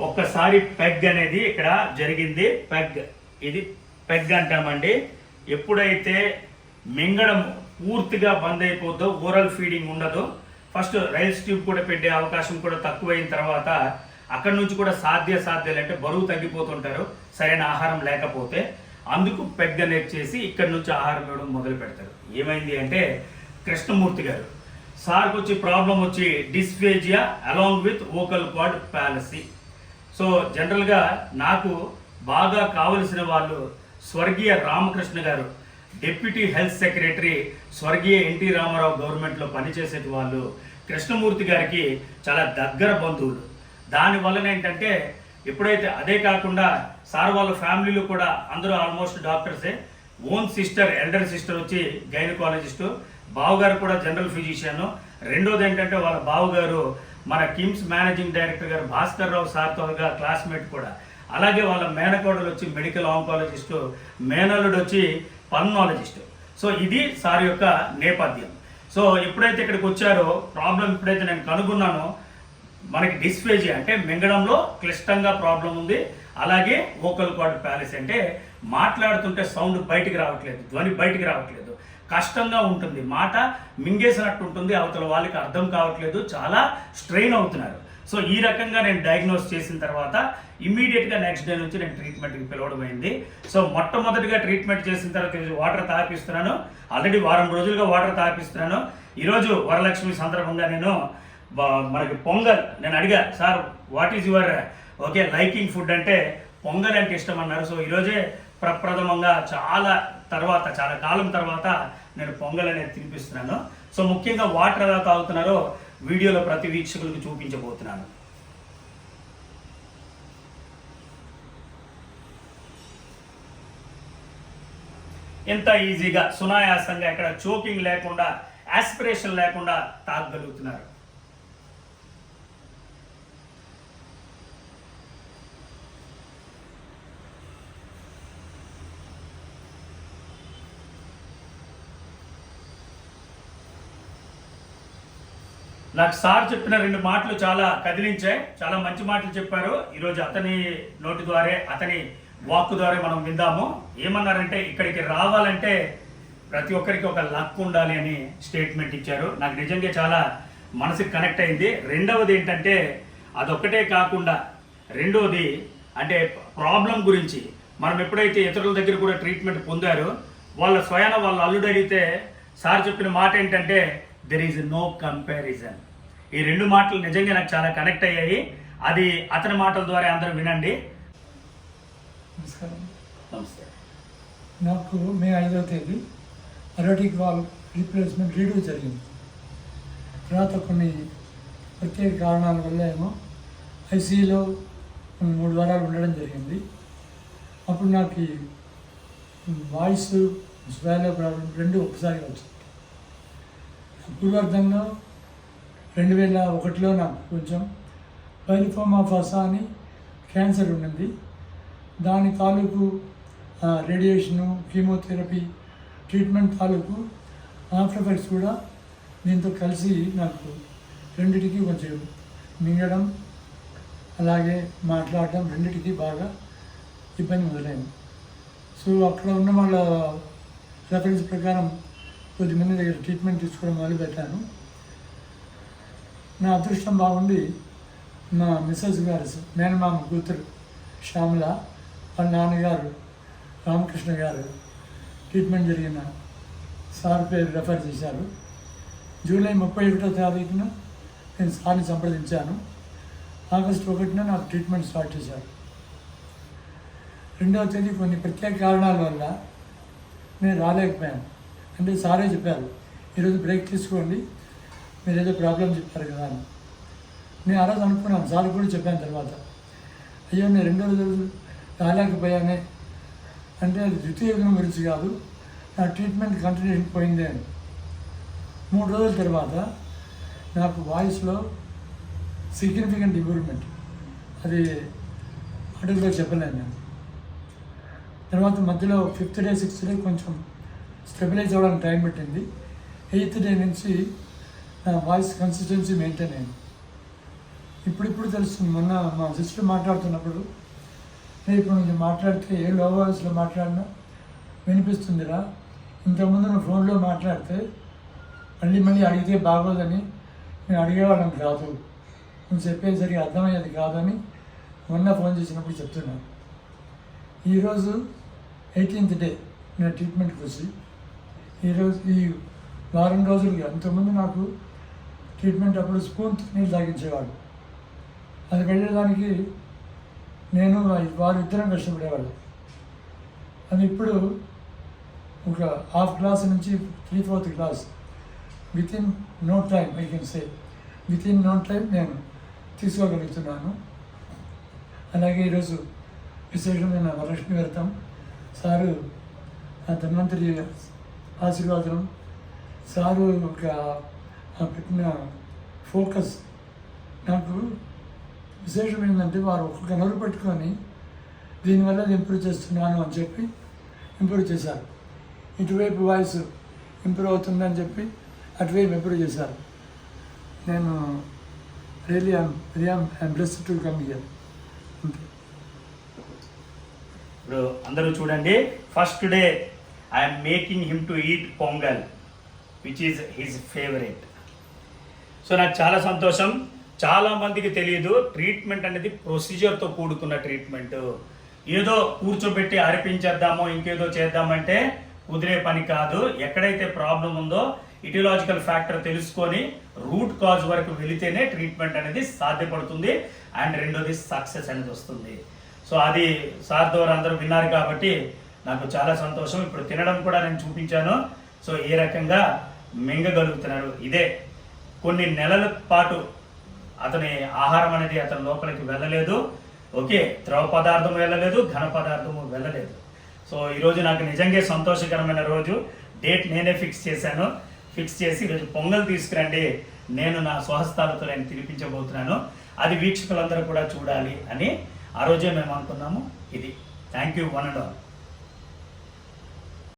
ఒక్కసారి పెగ్ అనేది ఇక్కడ జరిగింది. పెగ్, ఇది పెగ్ అంటామండి. ఎప్పుడైతే మింగడం పూర్తిగా బంద్ అయిపోద్దో, ఓరల్ ఫీడింగ్ ఉండదు, ఫస్ట్ రైల్స్ ట్యూబ్ కూడా పెట్టే అవకాశం కూడా తక్కువైన తర్వాత అక్కడి నుంచి కూడా సాధ్యాలు అంటే బరువు తగ్గిపోతుంటారు సరైన ఆహారం లేకపోతే. అందుకు పెగ్ అనేది చేసి ఇక్కడి నుంచి ఆహారం ఇవ్వడం మొదలు పెడతారు. ఏమైంది అంటే కృష్ణమూర్తి గారు సార్కి వచ్చి ప్రాబ్లం వచ్చి dysphasia along with vocal cord palace. So జనరల్గా నాకు బాగా కావలసిన వాళ్ళు స్వర్గీయ రామకృష్ణ గారు, డిప్యూటీ హెల్త్ సెక్రటరీ, స్వర్గీయ ఎన్టీ రామారావు గవర్నమెంట్లో పనిచేసే వాళ్ళు. కృష్ణమూర్తి గారికి చాలా దగ్గర బంధువులు. దానివల్ల ఏంటంటే ఎప్పుడైతే అదే కాకుండా సార్ వాళ్ళ ఫ్యామిలీలో కూడా అందరూ ఆల్మోస్ట్ డాక్టర్సే. ఓన్ సిస్టర్, ఎల్డర్ సిస్టర్ వచ్చి గైనకాలజిస్టు, బావగారు కూడా జనరల్ ఫిజిషియన్. రెండోది ఏంటంటే వాళ్ళ బావగారు మన కిమ్స్ మేనేజింగ్ డైరెక్టర్ గారు భాస్కర్ రావు సార్తో క్లాస్మేట్ కూడా. అలాగే వాళ్ళ మేనకోడలు వచ్చి మెడికల్ ఆంకాలజిస్టు, మేనల్లుడు వచ్చి పల్మనాలజిస్టు. సో ఇది సార్ యొక్క నేపథ్యం. సో ఎప్పుడైతే ఇక్కడికి వచ్చారో ప్రాబ్లం ఎప్పుడైతే నేను కనుగొన్నానో మనకి డిస్ఫేజియా అంటే మింగడంలో క్లిష్టంగా ప్రాబ్లం ఉంది. అలాగే వోకల్ కార్డ్ ప్యాలసీ అంటే మాట్లాడుతుంటే సౌండ్ బయటికి రావట్లేదు, ధ్వని బయటికి రావట్లేదు, కష్టంగా ఉంటుంది, మాట మింగేసినట్టు ఉంటుంది, అవతల వాళ్ళకి అర్థం కావట్లేదు, చాలా స్ట్రెయిన్ అవుతున్నారు. సో ఈ రకంగా నేను డయాగ్నోస్ చేసిన తర్వాత ఇమ్మీడియట్గా నెక్స్ట్ డే నుంచి నేను ట్రీట్మెంట్కి పిలవడం అయింది. సో మొట్టమొదటిగా ట్రీట్మెంట్ చేసిన తర్వాత వాటర్ తాపిస్తున్నాను. ఆల్రెడీ వారం రోజులుగా వాటర్ తాపిస్తున్నాను. ఈరోజు వరలక్ష్మి సందర్భంగా నేను మనకి పొంగల్ నేను అడిగా, sir what is your liking food అంటే పొంగల్ అంటే ఇష్టం అన్నారు. సో ఈరోజే ప్రప్రథమంగా చాలా కాలం తర్వాత నేను పొంగల్ అనేది తినిపిస్తున్నాను. సో ముఖ్యంగా వాటర్ ఎలా తాగుతున్నారో వీడియోలో ప్రతి వీక్షకులకు చూపించబోతున్నాను. ఎంత ఈజీగా సునాయాసంగా ఇక్కడ చోకింగ్ లేకుండా, ఆస్పిరేషన్ లేకుండా తాగగలుగుతున్నారు. నాకు సార్ చెప్పిన 2 మాటలు చాలా కదిలించాయి. చాలా మంచి మాటలు చెప్పారు. ఈరోజు అతని నోటి ద్వారా, అతని వాక్ ద్వారా మనం విందాము. ఏమన్నారంటే ఇక్కడికి రావాలంటే ప్రతి ఒక్కరికి ఒక లక్ ఉండాలి అని స్టేట్మెంట్ ఇచ్చారు. నాకు నిజంగా చాలా మనసుకి కనెక్ట్ అయింది. రెండవది ఏంటంటే అదొక్కటే కాకుండా, రెండవది అంటే ప్రాబ్లం గురించి మనం ఎప్పుడైతే ఇతరుల దగ్గర కూడా ట్రీట్మెంట్ పొందారో వాళ్ళ స్వయాన వాళ్ళ అల్లుడు అడిగితే సార్ చెప్పిన మాట ఏంటంటే దెర్ ఈజ్ నో కంపారిజన్. ఈ 2 మాటలు నిజంగా నాకు చాలా కనెక్ట్ అయ్యాయి. అది అతని మాటల ద్వారా అందరూ వినండి. నమస్కారం. నమస్తే. నాకు మే 5వ తేదీ అరోటిక్ వాల్ రీప్లేస్మెంట్ రీడూ జరిగింది. తర్వాత కొన్ని ప్రత్యేక కారణాల వల్ల ఏమో ఐసీయూలో 3 వారాలు ఉండడం జరిగింది. అప్పుడు నాకు వాయిస్, స్వెల్లో ప్రాబ్లం 2 ఒకసారి వచ్చింది. పూర్వార్థంలో 2001లో నాకు కొంచెం పైరిఫోమా ఫసా అని క్యాన్సర్ ఉన్నది. దాని తాలూకు రేడియేషను, కీమోథెరపీ ట్రీట్మెంట్ తాలూకు ఆఫ్టర్ ఎఫెక్ట్స్ కూడా దీంతో కలిసి నాకు రెండిటికి కొంచెం మింగడం, అలాగే మాట్లాడటం రెండిటికి బాగా ఇబ్బంది మొదలైంది. సో అక్కడ ఉన్న వాళ్ళ రెఫరెన్స్ ప్రకారం కొద్దిమంది దగ్గర ట్రీట్మెంట్ తీసుకోవడం మొదలుపెట్టాను. నా అదృష్టం బాగుండి మా మిస్సెస్ గారు, మేనమామ కూతురు శ్యామల, వాళ్ళ నాన్నగారు రామకృష్ణ గారు ట్రీట్మెంట్ జరిగిన సార్ పేరు రెఫర్ చేశారు. జూలై 31వ తారీఖున నేను సార్ని సంప్రదించాను. ఆగస్టు 1న నాకు ట్రీట్మెంట్ స్టార్ట్ చేశారు. 2వ తేదీ కొన్ని ప్రత్యేక కారణాల వల్ల నేను రాలేకపోయాను. అంటే సారే చెప్పారు, ఈరోజు బ్రేక్ తీసుకోండి, మీరు ఏదో ప్రాబ్లం చెప్పారు కదా అని. నేను ఆ రోజు అనుకున్నాను, సార్ కూడా చెప్పాను తర్వాత, అయ్యో నేను 2వ రోజు రాలేకపోయానే అంటే అది ద్వితీయ యుగం గురించి కాదు, నా ట్రీట్మెంట్ కంటిన్యూషన్ పోయిందే అని. 3 రోజుల తర్వాత నాకు వాయిస్లో సిగ్నిఫికెంట్ ఇంప్రూవ్మెంట్, అది అడుగులో చెప్పలేను నేను. తర్వాత మధ్యలో 5th డే 6th డే కొంచెం స్టెబిలైజ్ అవ్వడానికి టైం పట్టింది. 8th డే నుంచి నా వాయిస్ కన్సిస్టెన్సీ మెయింటైన్ అయింది. ఇప్పుడు తెలుస్తుంది. మొన్న మా సిస్టర్ మాట్లాడుతున్నప్పుడు, ఇప్పుడు నువ్వు మాట్లాడితే ఏ లో వాయిస్లో మాట్లాడినా వినిపిస్తుందిరా, ఇంతకుముందు నువ్వు ఫోన్లో మాట్లాడితే మళ్ళీ అడిగితే బాగోదని నేను అడిగేవాళ్ళం కాదు, నువ్వు చెప్పేసరికి అర్థమయ్యేది కాదని మొన్న ఫోన్ చేసినప్పుడు చెప్తున్నాను. ఈరోజు 18th డే నేను ట్రీట్మెంట్కి వచ్చి, ఈరోజు ఈ వారం రోజులుగా, అంతకుముందు నాకు ట్రీట్మెంట్ అప్పుడు స్పూన్తో నీళ్ళు తాగించేవాడు. అది వెళ్ళడానికి నేను వారు ఇద్దరం కష్టపడేవాళ్ళు. అది ఇప్పుడు ఒక హాఫ్ క్లాస్ నుంచి 3/4 class within no time, I can say within no time నేను తీసుకోగలుగుతున్నాను. అలాగే ఈరోజు విశేషమైన వరలక్ష్మి వ్రతం, సారు ధన్వంతరి ఆశీర్వాదం, సారు ఒక పెట్టిన ఫోకస్ నాకు విశేషం ఏంటంటే, వారు ఒక్కొక్క నలుగు పెట్టుకొని దీనివల్ల ఇంప్రూవ్ చేస్తున్నాను అని చెప్పి ఇంప్రూవ్ చేశారు. ఇటువైపు వాయిస్ ఇంప్రూవ్ అవుతుందని చెప్పి అటువైపు ఇంప్రూవ్ చేశారు. నేను really I'm blessed to come here. ఇప్పుడు అందరూ చూడండి, first day I'm making him to eat pongal which is his favourite. So నాకు చాలా సంతోషం. చాలా మందికి తెలియదు, ట్రీట్మెంట్ అనేది ప్రొసీజర్తో కూడుకున్న ట్రీట్మెంట్. ఏదో కూర్చోబెట్టి అరిపించేద్దామో ఇంకేదో చేద్దామంటే కుదిరే పని కాదు. ఎక్కడైతే ప్రాబ్లం ఉందో ఇటిలాజికల్ ఫ్యాక్టర్ తెలుసుకొని రూట్ కాజ్ వరకు వెళితేనే ట్రీట్మెంట్ అనేది సాధ్యపడుతుంది. అండ్ రెండోది సక్సెస్ అనేది వస్తుంది. సో అది సార్ ద్వారా అందరూ విన్నారు కాబట్టి నాకు చాలా సంతోషం. ఇప్పుడు తినడం కూడా నేను చూపించాను. సో ఏ రకంగా మింగగలుగుతున్నారు. ఇదే కొన్ని నెలల పాటు అతని ఆహారం అనేది అతని లోపలికి వెళ్ళలేదు. ఓకే, ద్రవ పదార్థం వెళ్ళలేదు, ఘన పదార్థము వెళ్ళలేదు. సో ఈరోజు నాకు నిజంగా సంతోషకరమైన రోజు. డేట్ నేనే ఫిక్స్ చేశాను. ఫిక్స్ చేసి ఈరోజు పొంగల్ తీసుకురండి, నేను నా స్వహస్తాలతో నేను తినిపించబోతున్నాను, అది వీక్షకులందరూ కూడా చూడాలి అని ఆ రోజే మేము అనుకున్నాము. ఇది thank you one and all.